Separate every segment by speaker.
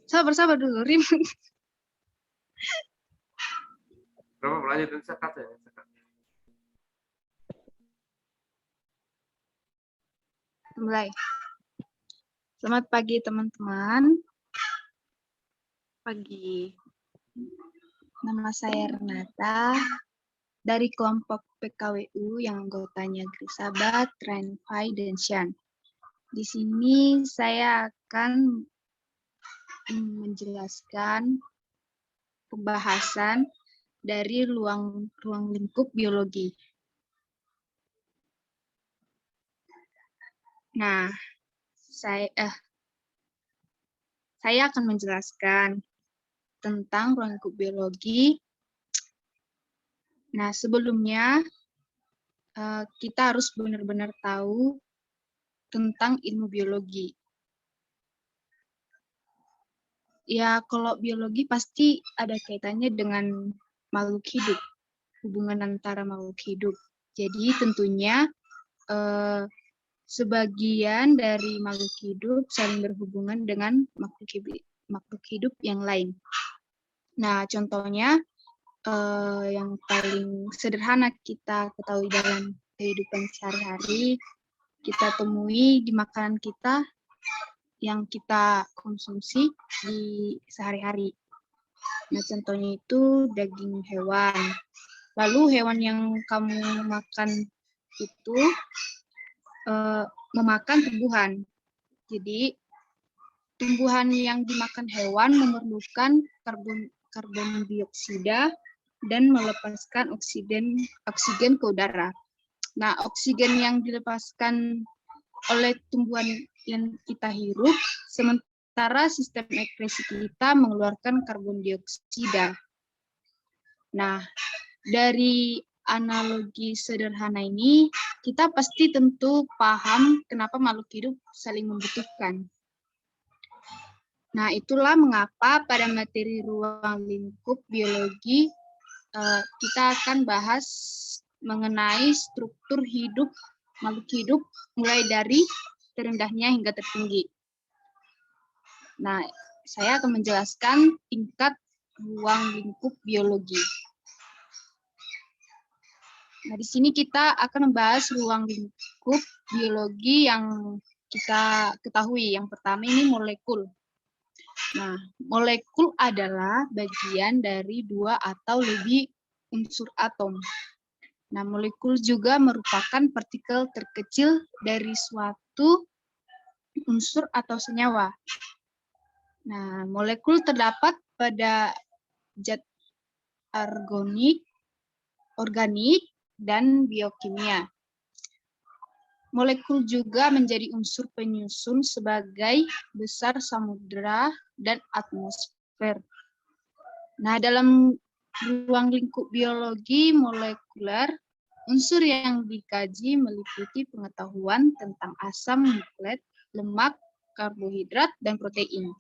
Speaker 1: Sabar dulu, Rim.
Speaker 2: Berapa belajar dan sekat ya?
Speaker 1: Mulai. Selamat pagi, teman-teman. Pagi. Nama saya Renata, dari kelompok PKWU yang anggotanya Grisabat, Renfai, dan Shan. Di sini saya akan menjelaskan pembahasan dari ruang lingkup biologi. Nah, saya akan menjelaskan tentang ruang lingkup biologi. Nah, sebelumnya kita harus benar-benar tahu tentang ilmu biologi. Ya, kalau biologi pasti ada kaitannya dengan makhluk hidup, hubungan antara makhluk hidup. Jadi tentunya sebagian dari makhluk hidup saling berhubungan dengan makhluk hidup yang lain. Nah, contohnya yang paling sederhana kita ketahui dalam kehidupan sehari-hari, kita temui di makanan kita yang kita konsumsi di sehari-hari. Nah, contohnya itu daging hewan. Lalu hewan yang kamu makan itu memakan tumbuhan. Jadi, tumbuhan yang dimakan hewan memerlukan karbon dioksida dan melepaskan oksigen ke udara. Nah, oksigen yang dilepaskan oleh tumbuhan yang kita hirup, sementara sistem ekskresi kita mengeluarkan karbon dioksida. Nah, dari analogi sederhana ini, kita pasti tentu paham kenapa makhluk hidup saling membutuhkan. Nah, itulah mengapa pada materi ruang lingkup biologi kita akan bahas mengenai struktur hidup makhluk hidup mulai dari terendahnya hingga tertinggi. Nah, saya akan menjelaskan tingkat ruang lingkup biologi. Nah, di sini kita akan membahas ruang lingkup biologi yang kita ketahui. Yang pertama ini molekul. Nah, molekul adalah bagian dari 2 atau lebih unsur atom. Nah, molekul juga merupakan partikel terkecil dari suatu unsur atau senyawa. Nah, molekul terdapat pada zat organik, dan biokimia. Molekul juga menjadi unsur penyusun sebagai besar samudera dan atmosfer. Nah, dalam ruang lingkup biologi molekuler, unsur yang dikaji meliputi pengetahuan tentang asam nukleat, lemak, karbohidrat, dan protein.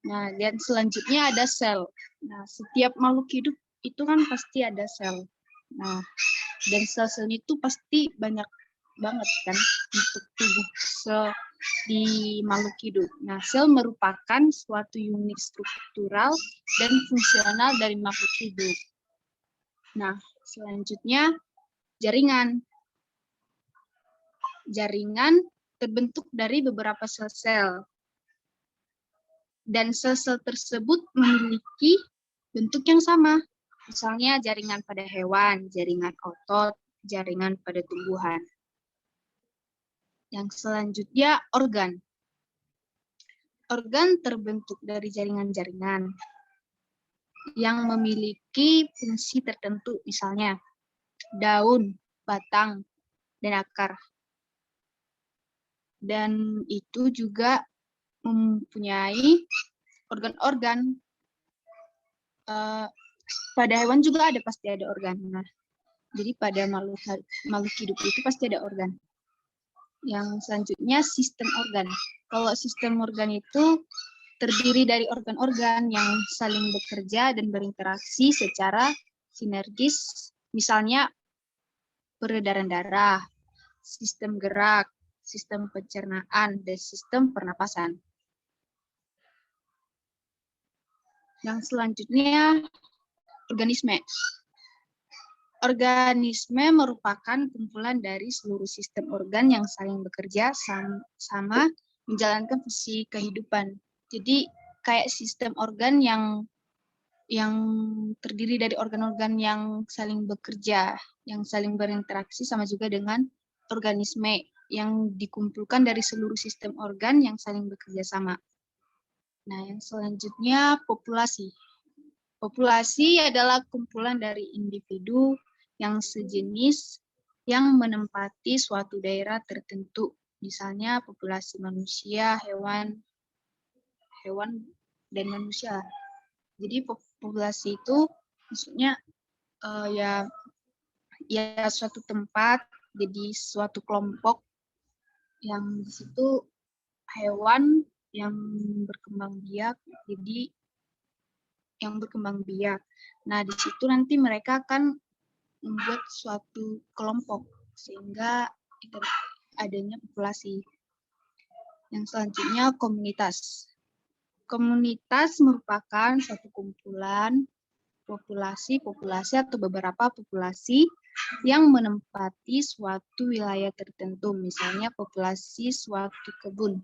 Speaker 1: Nah, dan selanjutnya ada sel. Nah, setiap makhluk hidup itu kan pasti ada sel. Nah, dan sel-sel itu pasti banyak banget kan untuk tubuh sel di makhluk hidup. Nah, sel merupakan suatu unit struktural dan fungsional dari makhluk hidup. Nah, selanjutnya jaringan. Jaringan terbentuk dari beberapa sel-sel. Dan sel-sel tersebut memiliki bentuk yang sama. Misalnya jaringan pada hewan, jaringan otot, jaringan pada tumbuhan. Yang selanjutnya organ. Organ terbentuk dari jaringan-jaringan yang memiliki fungsi tertentu, misalnya daun, batang, dan akar. Dan itu juga mempunyai organ-organ. Pada hewan juga pasti ada organ. Nah, jadi pada makhluk hidup itu pasti ada organ. Yang selanjutnya sistem organ. Kalau sistem organ itu terdiri dari organ-organ yang saling bekerja dan berinteraksi secara sinergis, misalnya peredaran darah, sistem gerak, sistem pencernaan, dan sistem pernapasan. Yang selanjutnya, organisme. Organisme merupakan kumpulan dari seluruh sistem organ yang saling bekerja sama menjalankan fungsi kehidupan. Jadi kayak sistem organ yang terdiri dari organ-organ yang saling bekerja, yang saling berinteraksi, sama juga dengan organisme yang dikumpulkan dari seluruh sistem organ yang saling bekerja sama. Nah, yang selanjutnya populasi. Populasi adalah kumpulan dari individu yang sejenis yang menempati suatu daerah tertentu. Misalnya populasi manusia, hewan dan manusia. Jadi populasi itu maksudnya ya suatu tempat, jadi suatu kelompok yang di situ hewan yang berkembang biak, jadi yang berkembang biak. Nah, di situ nanti mereka akan membuat suatu kelompok sehingga adanya populasi. Yang selanjutnya komunitas. Komunitas merupakan suatu kumpulan populasi atau beberapa populasi yang menempati suatu wilayah tertentu, misalnya populasi suatu kebun.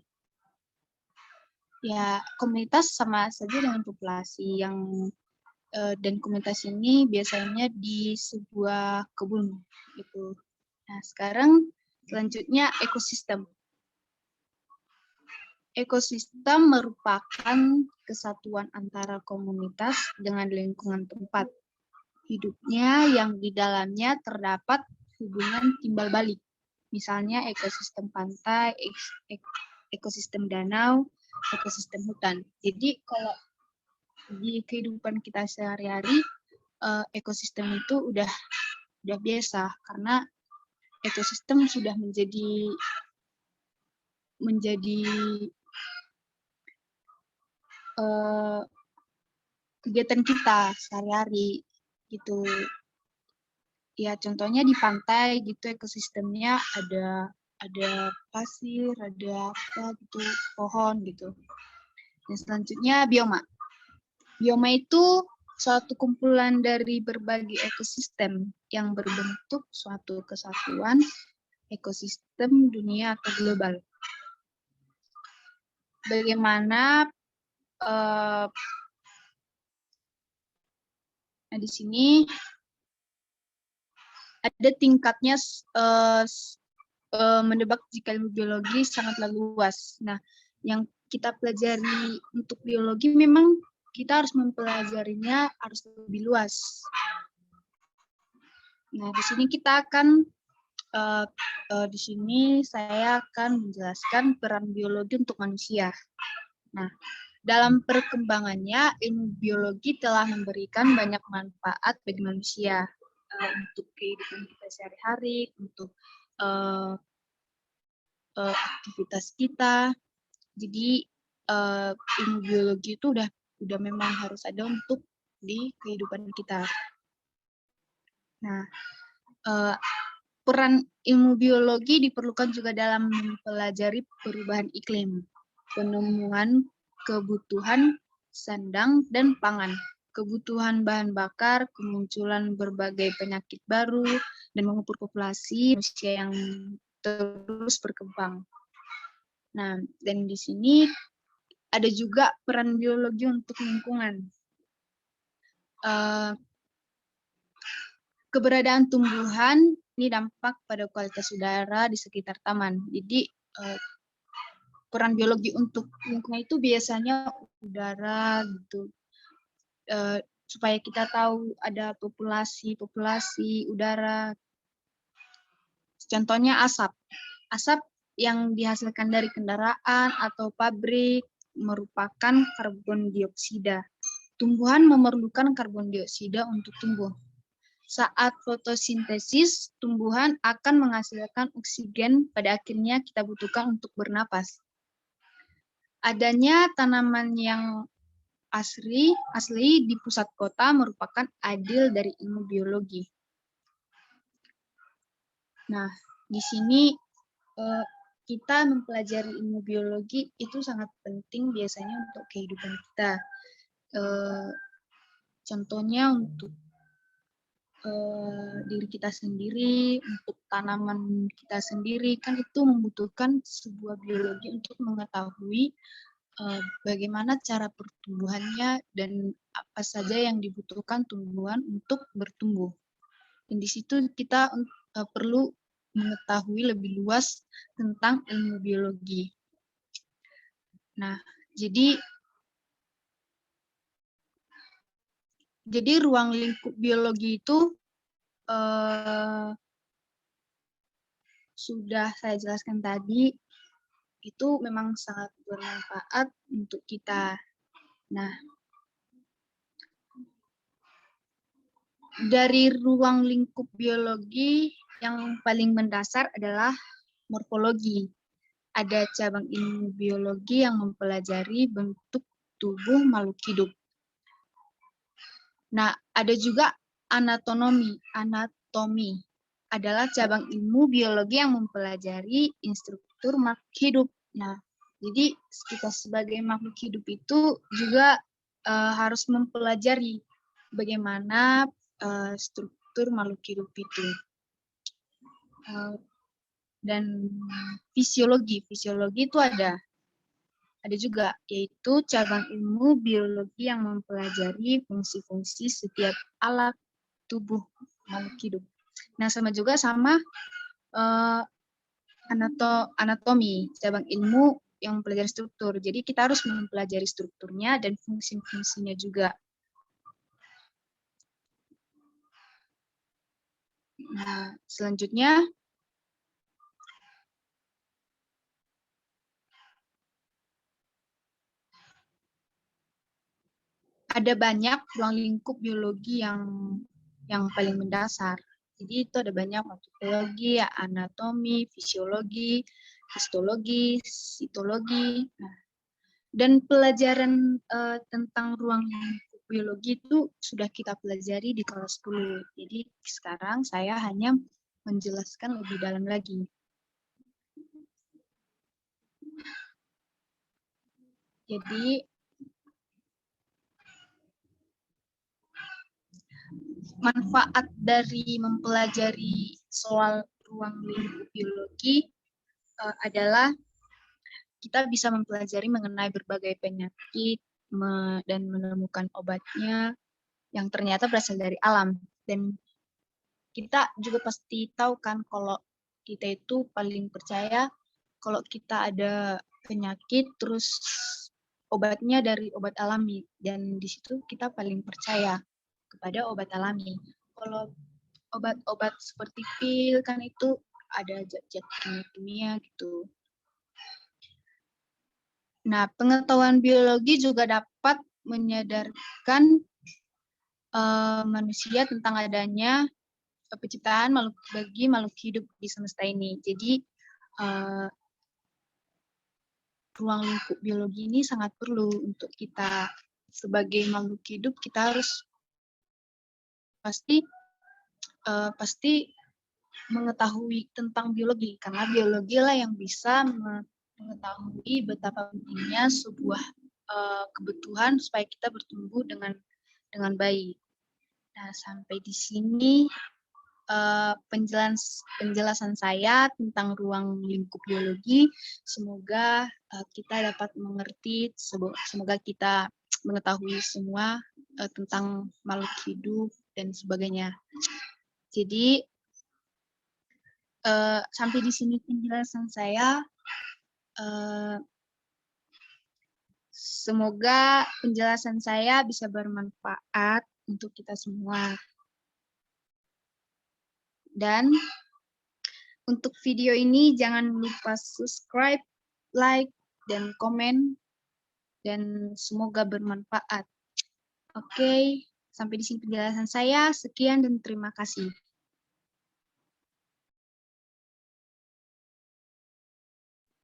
Speaker 1: Ya, komunitas sama saja dengan populasi dan komunitas ini biasanya di sebuah kebun gitu. Nah, sekarang selanjutnya ekosistem. Ekosistem merupakan kesatuan antara komunitas dengan lingkungan tempat hidupnya yang di dalamnya terdapat hubungan timbal balik. Misalnya ekosistem pantai, ekosistem danau, ekosistem hutan. Jadi kalau di kehidupan kita sehari-hari, ekosistem itu udah biasa karena ekosistem sudah menjadi kegiatan kita sehari-hari gitu. Ya contohnya di pantai gitu ekosistemnya ada pasir, ada apa gitu, pohon gitu. Dan selanjutnya bioma. Bioma itu suatu kumpulan dari berbagai ekosistem yang berbentuk suatu kesatuan ekosistem dunia atau global. Bagaimana nah di sini ada tingkatnya menebak jika ilmu biologi sangatlah luas. Nah, yang kita pelajari untuk biologi memang kita harus mempelajarinya harus lebih luas. Nah, di sini kita akan di sini saya akan menjelaskan peran biologi untuk manusia. Nah, dalam perkembangannya, ilmu biologi telah memberikan banyak manfaat bagi manusia untuk kehidupan kita sehari-hari, untuk aktivitas kita. Jadi ilmu biologi itu udah memang harus ada untuk di kehidupan kita. Nah, peran ilmu biologi diperlukan juga dalam mempelajari perubahan iklim, penemuan kebutuhan sandang dan pangan, kebutuhan bahan bakar, kemunculan berbagai penyakit baru, dan mengukur populasi manusia yang terus berkembang. Nah, dan di sini ada juga peran biologi untuk lingkungan. Keberadaan tumbuhan ini dampak pada kualitas udara di sekitar taman. Jadi peran biologi untuk lingkungan itu biasanya udara gitu. Supaya kita tahu ada populasi udara. Contohnya asap. Asap yang dihasilkan dari kendaraan atau pabrik merupakan karbon dioksida. Tumbuhan memerlukan karbon dioksida untuk tumbuh. Saat fotosintesis, tumbuhan akan menghasilkan oksigen pada akhirnya kita butuhkan untuk bernapas. Adanya tanaman yang asli di pusat kota merupakan adil dari ilmu biologi. Nah, di sini kita mempelajari ilmu biologi itu sangat penting biasanya untuk kehidupan kita. Contohnya untuk diri kita sendiri, untuk tanaman kita sendiri, kan itu membutuhkan sebuah biologi untuk mengetahui bagaimana cara pertumbuhannya dan apa saja yang dibutuhkan tumbuhan untuk bertumbuh. Dan di situ kita perlu mengetahui lebih luas tentang ilmu biologi. Nah, jadi ruang lingkup biologi itu sudah saya jelaskan tadi, itu memang sangat bermanfaat untuk kita. Nah, dari ruang lingkup biologi yang paling mendasar adalah morfologi. Ada cabang ilmu biologi yang mempelajari bentuk tubuh makhluk hidup. Nah, ada juga anatomi. Anatomi adalah cabang ilmu biologi yang mempelajari instruktur makhluk hidup. Nah, jadi kita sebagai makhluk hidup itu juga harus mempelajari bagaimana struktur makhluk hidup itu. Dan fisiologi itu ada juga, yaitu cabang ilmu biologi yang mempelajari fungsi-fungsi setiap alat tubuh makhluk hidup. Nah, sama juga sama anatomi, cabang ilmu yang mempelajari struktur. Jadi kita harus mempelajari strukturnya dan fungsi-fungsinya juga. Nah, selanjutnya ada banyak ruang lingkup biologi yang paling mendasar. Jadi itu ada banyak, biologi, anatomi, fisiologi, histologi, sitologi. Nah, dan pelajaran tentang ruang lingkup biologi itu sudah kita pelajari di kelas 10. Jadi sekarang saya hanya menjelaskan lebih dalam lagi. Jadi manfaat dari mempelajari soal ruang lingkup biologi adalah kita bisa mempelajari mengenai berbagai penyakit dan menemukan obatnya yang ternyata berasal dari alam. Dan kita juga pasti tahu kan kalau kita itu paling percaya kalau kita ada penyakit terus obatnya dari obat alami, dan di situ kita paling percaya kepada obat alami. Kalau obat-obat seperti pil kan itu ada zat-zat kimia gitu. Nah, pengetahuan biologi juga dapat menyadarkan manusia tentang adanya penciptaan makhluk hidup di semesta ini. Jadi ruang lingkup biologi ini sangat perlu untuk kita sebagai makhluk hidup. Kita harus pasti mengetahui tentang biologi, karena biologi lah yang bisa mengetahui betapa pentingnya sebuah kebutuhan supaya kita bertumbuh dengan baik. Nah, sampai di sini penjelasan saya tentang ruang lingkup biologi. Semoga kita dapat mengerti, semoga kita mengetahui semua tentang makhluk hidup dan sebagainya. Jadi sampai di sini penjelasan saya. Semoga penjelasan saya bisa bermanfaat untuk kita semua. Dan untuk video ini jangan lupa subscribe, like, dan komen. Dan semoga bermanfaat. Oke, sampai di sini penjelasan saya. Sekian dan terima kasih.